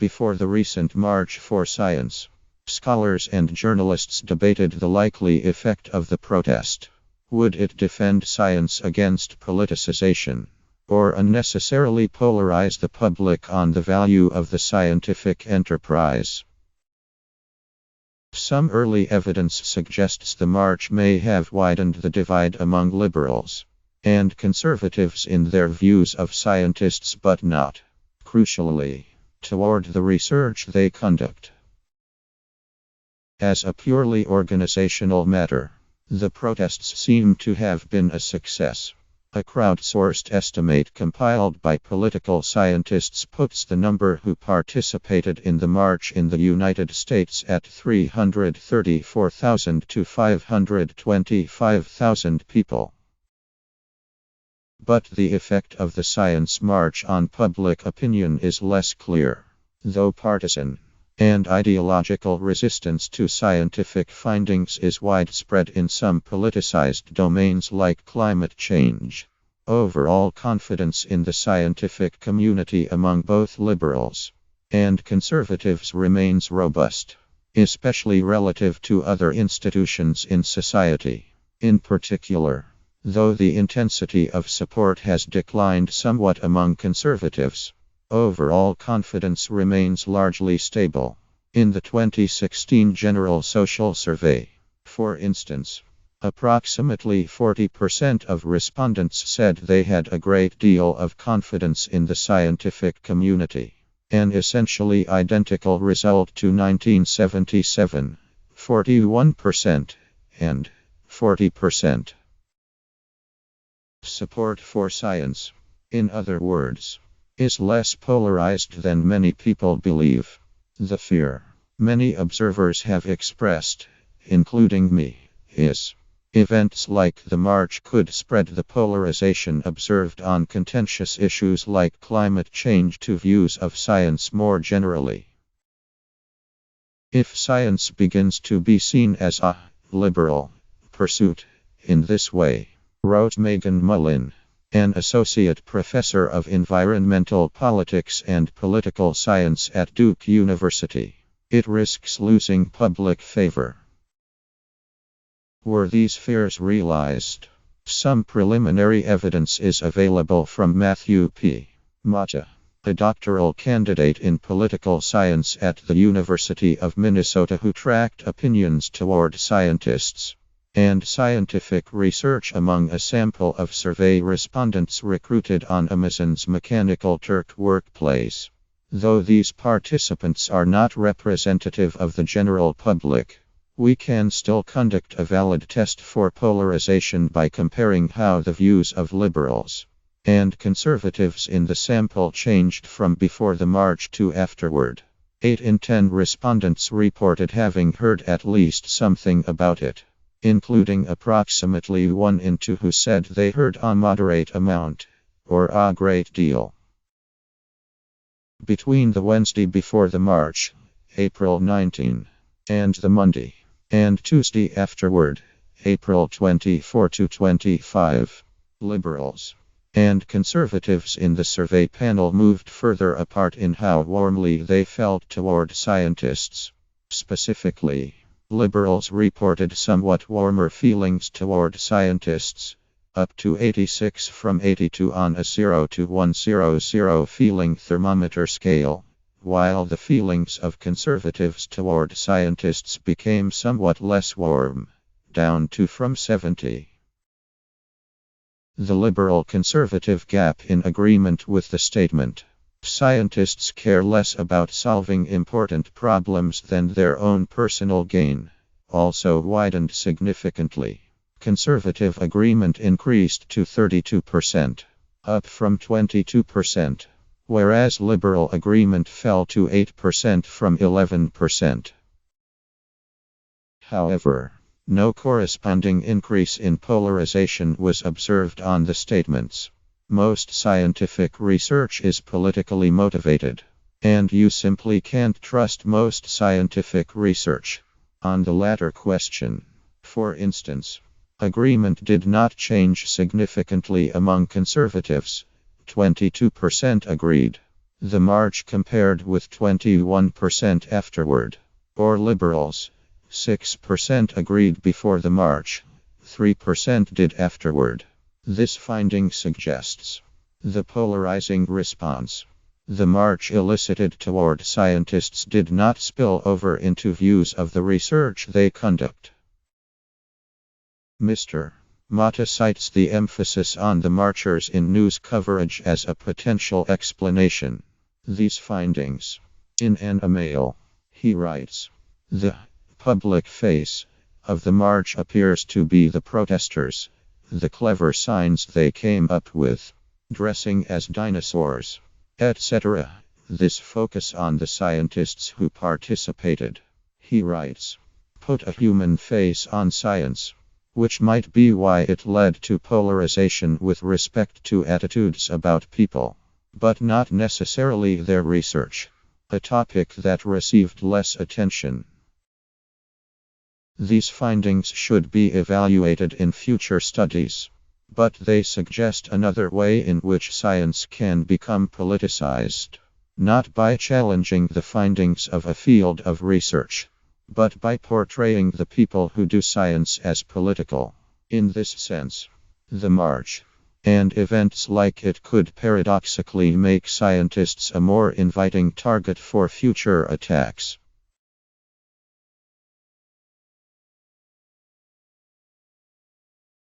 before the recent March for Science, scholars and journalists debated the likely effect of the protest. Would it defend science against politicization, or unnecessarily polarize the public on the value of the scientific enterprise? Some early evidence suggests the march may have widened the divide among liberals and conservatives in their views of scientists, but not, crucially, toward the research they conduct. As a purely organizational matter, the protests seem to have been a success. A crowdsourced estimate compiled by political scientists puts the number who participated in the march in the United States at 334,000 to 525,000 people. But the effect of the science march on public opinion is less clear, though partisan and ideological resistance to scientific findings is widespread in some politicized domains like climate change. Overall confidence in the scientific community among both liberals and conservatives remains robust, especially relative to other institutions in society. In particular, though the intensity of support has declined somewhat among conservatives, overall confidence remains largely stable. In the 2016 General Social Survey, for instance, approximately 40% of respondents said they had a great deal of confidence in the scientific community, an essentially identical result to 1977, 41%, and 40%. Support for science, in other words, is less polarized than many people believe. The fear many observers have expressed, including me, is events like the march could spread the polarization observed on contentious issues like climate change to views of science more generally. If science begins to be seen as a liberal pursuit in this way, wrote Megan Mullin, an associate professor of environmental politics and political science at Duke University, it risks losing public favor. Were these fears realized? Some preliminary evidence is available from Matthew P. Mata, a doctoral candidate in political science at the University of Minnesota who tracked opinions toward scientists and scientific research among a sample of survey respondents recruited on Amazon's Mechanical Turk workplace. Though these participants are not representative of the general public, we can still conduct a valid test for polarization by comparing how the views of liberals and conservatives in the sample changed from before the march to afterward. 8 in 10 respondents reported having heard at least something about it, including approximately 1 in 2 who said they heard a moderate amount, or a great deal. Between the Wednesday before the march, April 19, and the Monday and Tuesday afterward, April 24 to 25, liberals and conservatives in the survey panel moved further apart in how warmly they felt toward scientists. Specifically, liberals reported somewhat warmer feelings toward scientists, up to 86 from 82 on a 0 to 100 feeling thermometer scale, while the feelings of conservatives toward scientists became somewhat less warm, down to from 70. The liberal-conservative gap in agreement with the statement, "Scientists care less about solving important problems than their own personal gain," also widened significantly. Conservative agreement increased to 32%, up from 22%, whereas liberal agreement fell to 8% from 11%. However, no corresponding increase in polarization was observed on the statements. Most scientific research is politically motivated, and you simply can't trust most scientific research. On the latter question, for instance, agreement did not change significantly among conservatives. 22% agreed, The march compared with 21% afterward. Or liberals. 6% agreed before the march. 3% did afterward. This finding suggests the polarizing response the march elicited toward scientists did not spill over into views of the research they conduct. Mr. Mata cites the emphasis on the marchers in news coverage as a potential explanation. These findings. In an email, he writes, the public face of the march appears to be the protesters, the clever signs they came up with, dressing as dinosaurs, etc. This focus on the scientists who participated, he writes, put a human face on science, which might be why it led to polarization with respect to attitudes about people, but not necessarily their research, a topic that received less attention. These findings should be evaluated in future studies, but they suggest another way in which science can become politicized, not by challenging the findings of a field of research, but by portraying the people who do science as political. In this sense, the march and events like it could paradoxically make scientists a more inviting target for future attacks.